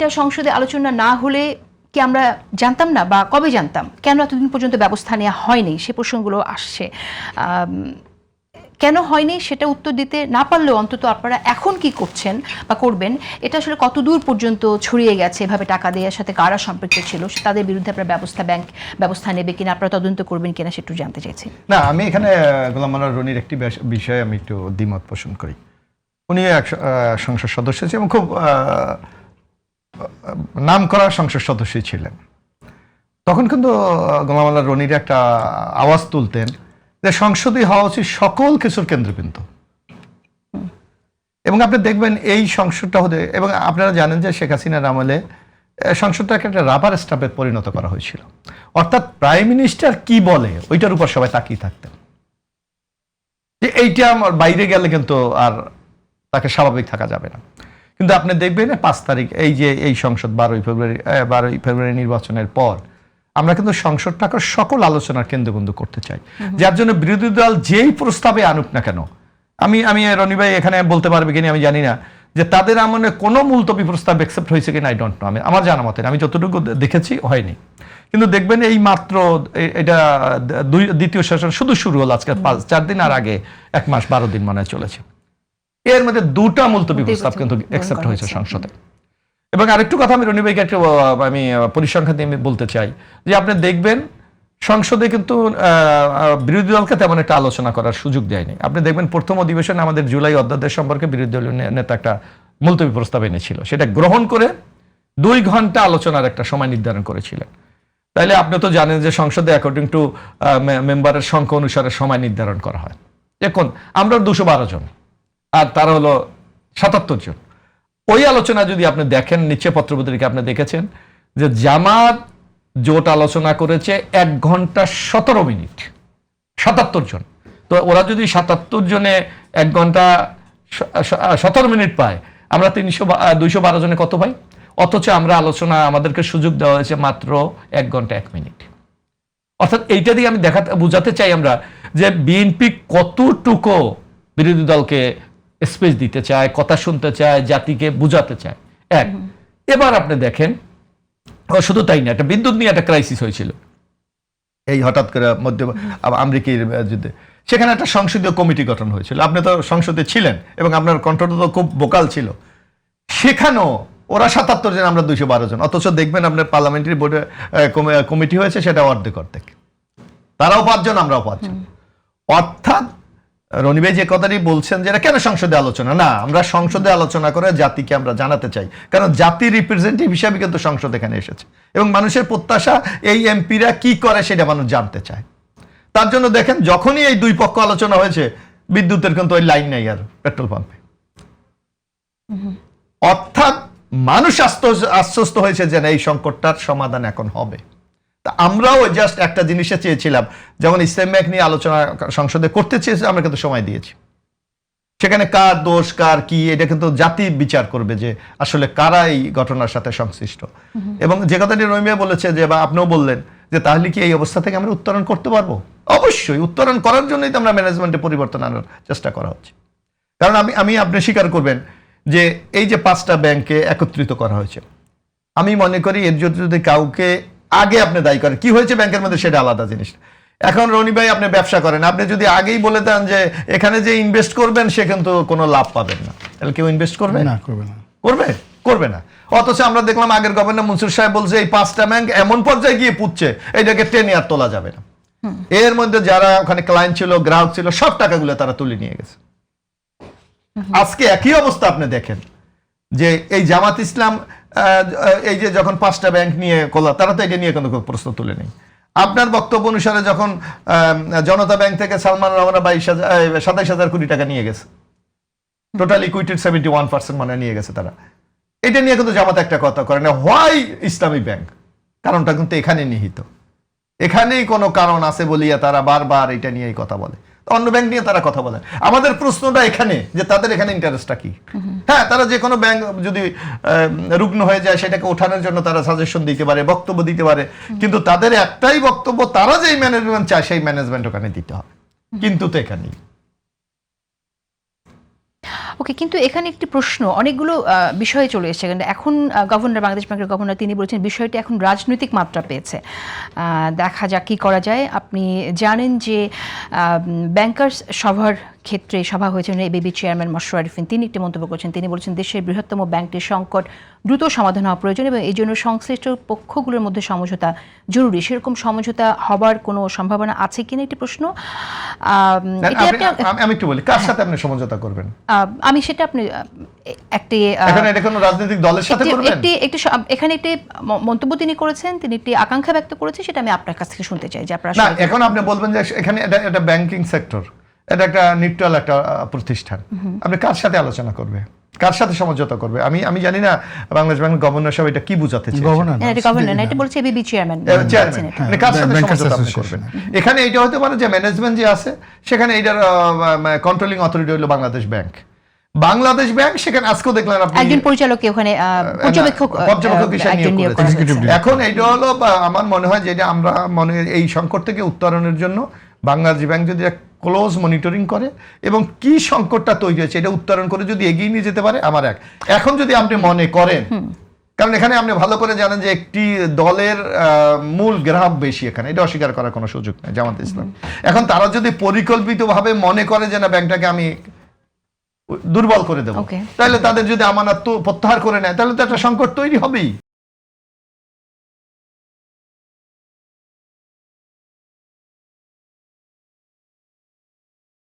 এটা সংসদে আলোচনা না হলে কি আমরা জানতাম না, বা কবে জানতাম? কেন এতদিন পর্যন্ত ব্যবস্থা নেওয়া হয়নি, সে প্রশ্নগুলো আসছে। কেন হয়নি সেটা উত্তর দিতে না পারলেও অন্তত আপনারা এখন কি করছেন বা করবেন, এটা আসলে কত দূর পর্যন্ত ছড়িয়ে গেছে, এভাবে টাকা দেওয়ার সাথে কারা সম্পৃক্ত ছিল, তাদের বিরুদ্ধে আপনারা ব্যাংক ব্যবস্থা নেবে কিনা, আপনারা তদন্ত করবেন কিনা, সেটা জানতে চাইছি। না, আমি এখানে গোলাম মাওলানা রনির একটি বিষয়ে আমি একটু দ্বিমত পোষণ করি। উনি এক সংসদ সদস্য ছিলেন এবং খুব নাম করা সংসদ সদস্যই ছিলেন। তখন কিন্তু গোলাম মাওলানা রনির একটা আওয়াজ তুলতেন যে সংসদই হওয়া উচিত সকল কিছুর কেন্দ্রবিন্দু। এবং আপনি দেখবেন এই সংসদটা হতে, এবং আপনারা জানেন যে শেখ হাসিনার আমলে সংসদটাকে একটা রাবার স্টাম্পে পরিণত করা হয়েছিল। অর্থাৎ প্রাইম মিনিস্টার কি বলে ওইটার উপর সবাই তাকিয়ে থাকতেন, যে এইটা আমার বাইরে গেলে কিন্তু আর তাকে স্বাভাবিক থাকা যাবে না। কিন্তু আপনি দেখবেন 5 তারিখ এই যে এই সংসদ 12ই ফেব্রুয়ারি নির্বাচনের পর আমরা কিন্তু সংসদটাকে সকল আলোচনার কেন্দ্রবিন্দু করতে চাই, যার জন্য বিরোধী দল যেই প্রস্তাবে আনুক না কেন, আমি রনি ভাই এখানে বলতে পারবে কিনা আমি জানি না যে তাদের আমলে কোনো মুলতবি প্রস্তাব অ্যাকসেপ্ট হয়েছে কিনা, আই ডোন্ট নো। আমার জানা মতে, আমি যতটুকু দেখেছি হয়নি। কিন্তু দেখবেন এই মাত্র এটা দ্বিতীয় সেশন শুধু শুরু হলো আজকে 4 দিন, আর আগে 1 মাস 12 দিন মনে চলেছে। এর মধ্যে 2টা মুলতবি প্রস্তাব কিন্তু অ্যাকসেপ্ট হয়েছে সংসদে। এবং আরেকটু কথা আমি রনি ভাইকে আমি পরিসংখ্যান দিয়ে বলতে চাই যে আপনি দেখবেন সংসদে কিন্তু বিরোধী দলকে তেমন একটা আলোচনা করার সুযোগ দেয়নি। আপনি দেখবেন প্রথম অধিবেশনে আমাদের জুলাই অধ্যাদেশ সম্পর্কে বিরোধী দলীয় নেতা একটা মুলতবি প্রস্তাব এনেছিল, সেটা গ্রহণ করে 2 ঘন্টা আলোচনার একটা সময় নির্ধারণ করেছিলেন। তাইলে আপনি তো জানেন যে সংসদে অ্যাকর্ডিং টু মেম্বারের সংখ্যা অনুসারে সময় নির্ধারণ করা হয়। এখন আমরা 212 জন আর তারা হলো 77 জন। ওই আলোচনা যদি আপনি দেখেন, নিচে পত্রপত্রিকা আপনি দেখেছেন যে জামাত জোট আলোচনা করেছে 1 ঘন্টা 17 মিনিট, 77 জন। তো ওরা যদি 77 জনে 1 ঘন্টা 17 মিনিট পায়, আমরা 212 জনে কত পাই? অথচ আমরা আলোচনা, আমাদেরকে সুযোগ দেওয়া হয়েছে মাত্র 1 ঘন্টা 1 মিনিট। অর্থাৎ এইটা দিয়ে আমি বুঝাতে চাই আমরা যে বিএনপি কতটুকু বিরোধী দলকে স্পেস দিতে চায়, কথা শুনতে চায়, জাতিকে বুঝাতে চায়। এবার আপনি দেখেন, শুধু তাই না, একটা বিদ্যুৎ নিয়ে একটা ক্রাইসিস হয়েছিল এই হঠাৎ করে মধ্য আমেরিকার যুদ্ধে। সেখানে একটা সংসদীয় কমিটি গঠন হয়েছিল, আপনি তো সংসদে ছিলেন এবং আপনার কণ্ঠটা তো খুব ভোকাল ছিল। সেখানেও ওরা 77 জন, আমরা 212 জন। অথচ দেখবেন আপনার পার্লামেন্টারি বোর্ডে কমিটি হয়েছে, সেটা অর্ধেক। তারাও 5 জন, আমরাও 5 জন। অর্থাৎ রনি ভাই যে কথাটি বলছেন যে এটা কেন সংসদে আলোচনা না, আমরা সংসদে আলোচনা করে জাতিকে আমরা জানাতে চাই, কারণ জাতির রিপ্রেজেন্টেটিভ হিসাবে কিন্তু সংসদ এখানে এসেছে এবং মানুষের প্রত্যাশা এই এমপিরা কি করে সেটা মানুষ জানতে চায়। তার জন্য দেখেন যখনই এই 2 পক্ষ আলোচনা হয়েছে, বিদ্যুতের কিন্তু ওই লাইন নাই আর পেট্রোল পাম্পে। অর্থাৎ মানুষ আশ্বস্ত হয়েছে যে এই সংকটটার সমাধান এখন হবে। তা আমরাও জাস্ট একটা জিনিসে চেয়েছিলাম, যেমন ইসলাম ব্যাংক নিয়ে আলোচনা সংসদে করতে চেয়েছে, আমরা কিন্তু সময় দিয়েছি। সেখানে কার দোষ কার কি, এটা কিন্তু জাতি বিচার করবে যে আসলে কারা এই ঘটনার সাথে সংশ্লিষ্ট। এবং যে কথাটি রহিমিয়া বলেছে যে, বা আপনিও বললেন যে তাহলে কি এই অবস্থা থেকে আমরা উত্তরণ করতে পারবো? অবশ্যই উত্তরণ করার জন্যই তো আমরা ম্যানেজমেন্টে পরিবর্তন আনার চেষ্টা করা হচ্ছে। কারণ আপনি স্বীকার করবেন যে এই যে 5টা ব্যাংকে একত্রিত করা হয়েছে, আমি মনে করি এর যদি কাউকে আগে আপনি দায়ী করেন, কি হয়েছে ব্যাংকের মধ্যে সেটা আলাদা জিনিস। এখন রনি ভাই আপনি ব্যবসা করেন, আপনি যদি আগেই বলে দেন যে এখানে যে ইনভেস্ট করবেন সে কিন্তু কোনো লাভ পাবেন না, তাহলে কেউ ইনভেস্ট করবে না? করবে না। অথচ আমরা দেখলাম আগের গভর্নর মনসুর সাহেব বলছে এই 5টা ব্যাংক এমন পর্যায়ে গিয়ে পুচ্ছে এটাকে টেনে আর তোলা যাবে না। এর মধ্যে যারা ওখানে ক্লায়েন্ট ছিল, গ্রাহক ছিল, সব টাকাগুলো তারা তুলে নিয়ে গেছে। আজকে একই অবস্থা আপনি দেখেন যে এই জামাত ইসলাম এই যে যখন 5টা ব্যাংক নিয়ে করলো, তারা তো এটা নিয়ে কোনো প্রশ্ন তুলে নেই। আপনার বক্তব্য অনুসারে যখন জনতা ব্যাংক থেকে সালমান রহমান 27,000 কোটি টাকা নিয়ে গেছে, টোটাল ইকুইটির 71% মানে নিয়ে গেছে তারা, এটা নিয়ে কিন্তু জামাত একটা কথা করে না, হোয়াই ইসলামী ব্যাংক, কারণটা কিন্তু এখানে নিহিত। এখানেই কোনো কারণ আছে বলিয়া তারা বারবার এটা নিয়েই কথা বলে, অন্য ব্যাংক নিয়ে তারা কথা বলে। আমাদের প্রশ্নটা এখানে যে তাদের এখানে ইন্টারেস্টটা কি? হ্যাঁ, তারা যে কোনো ব্যাংক যদি রুগ্ন হয়ে যায় সেটাকে ওঠানোর জন্য তারা সাজেশন দিতে পারে, বক্তব্য দিতে পারে, কিন্তু তাদের একটাই বক্তব্য, তারা যেই ম্যানেজমেন্ট চায় সেই ম্যানেজমেন্ট ওখানে দিতে হবে, কিন্তু তো এখানেই ওকে, কিন্তু এখানে একটি প্রশ্ন, অনেকগুলো বিষয়ে চলে এসেছে। কিন্তু এখন গভর্নর, বাংলাদেশ ব্যাংকের গভর্নর, তিনি বলেছেন বিষয়টি এখন রাজনৈতিক মাত্রা পেয়েছে। দেখা যাক কি করা যায়। আপনি জানেন যে ব্যাংকার্স সভার ক্ষেত্রে সভা হয়েছে, এবিবি চেয়ারম্যান মশরুর আরিফিন তিনি একটি মন্তব্য করেছেন। তিনি বলেছেন দেশের বৃহত্তম ব্যাংকটির সংকট দ্রুত সমাধান হওয়া প্রয়োজন এবং এই জন্য সংশ্লিষ্ট পক্ষগুলোর মধ্যে সমঝোতা জরুরি। সেরকম সমঝোতা হবার কোনো সম্ভাবনা আছে কিনা একটি প্রশ্ন। আমি একটু বলি, কার সাথে আপনি সমঝোতা করবেন? আমি সেটা আপনি একটি এটা কোনো রাজনৈতিক দলের সাথে করবেন? এখানে একটি মন্তব্য তিনি করেছেন, তিনি একটি আকাঙ্ক্ষা ব্যক্ত করেছেন, সেটা আমি আপনার কাছ থেকে শুনতে চাই যে আপনারা। না, এখন আপনি বলবেন যে এখানে এটা ব্যাংকিং সেক্টর, এটা একটা নিউট্রাল একটা প্রতিষ্ঠান, আপনি কার সাথে আলোচনা করবে, কার সাথে সমঝোতা করবে? আমি জানি না বাংলাদেশ ব্যাংকের গভর্নর সাহেব এটা কি বোঝাতে চেয়েছেন। গভর্নর না, এটা বলছে এবিবি চেয়ারম্যান। মানে কার সাথে সমঝোতা আপনি করবেন? এখানে এইটা হতে পারে যে ম্যানেজমেন্ট যে আছে সেখানে এইটার কন্ট্রোলিং অথরিটি হলো বাংলাদেশ ব্যাংক। বাংলাদেশ ব্যাংক সেখানে আজকেও দেখলেন আপনি একজন পরিচালককে ওখানে পর্যবেক্ষক হিসেবে নিয়োগ করেছেন। এখন এইটা হলো আমার মনে হয় যে আমরা এই সংকট থেকে উত্তরণের জন্য বাংলাদেশ ব্যাংক যদি ক্লোজ মনিটরিং করে এবং কি সংকটটা তৈরি হয়েছে এটা উত্তরণ করে যদি এগিয়ে নিয়ে যেতে পারে, আমার এখন যদি আপনি মনে করেন, কারণ এখানে আপনি ভালো করে জানেন যে একটি দলের মূল গ্রাহক বেশি, এখানে এটা অস্বীকার করার কোনো সুযোগ নেই জামাত ইসলাম। এখন তারা যদি পরিকল্পিতভাবে মনে করে যে না ব্যাংকটাকে আমি দুর্বল করে দেবো, তাহলে তাদের যদি আমানত প্রত্যাহার করে নেয় তাহলে তো একটা সংকট তৈরি হবেই।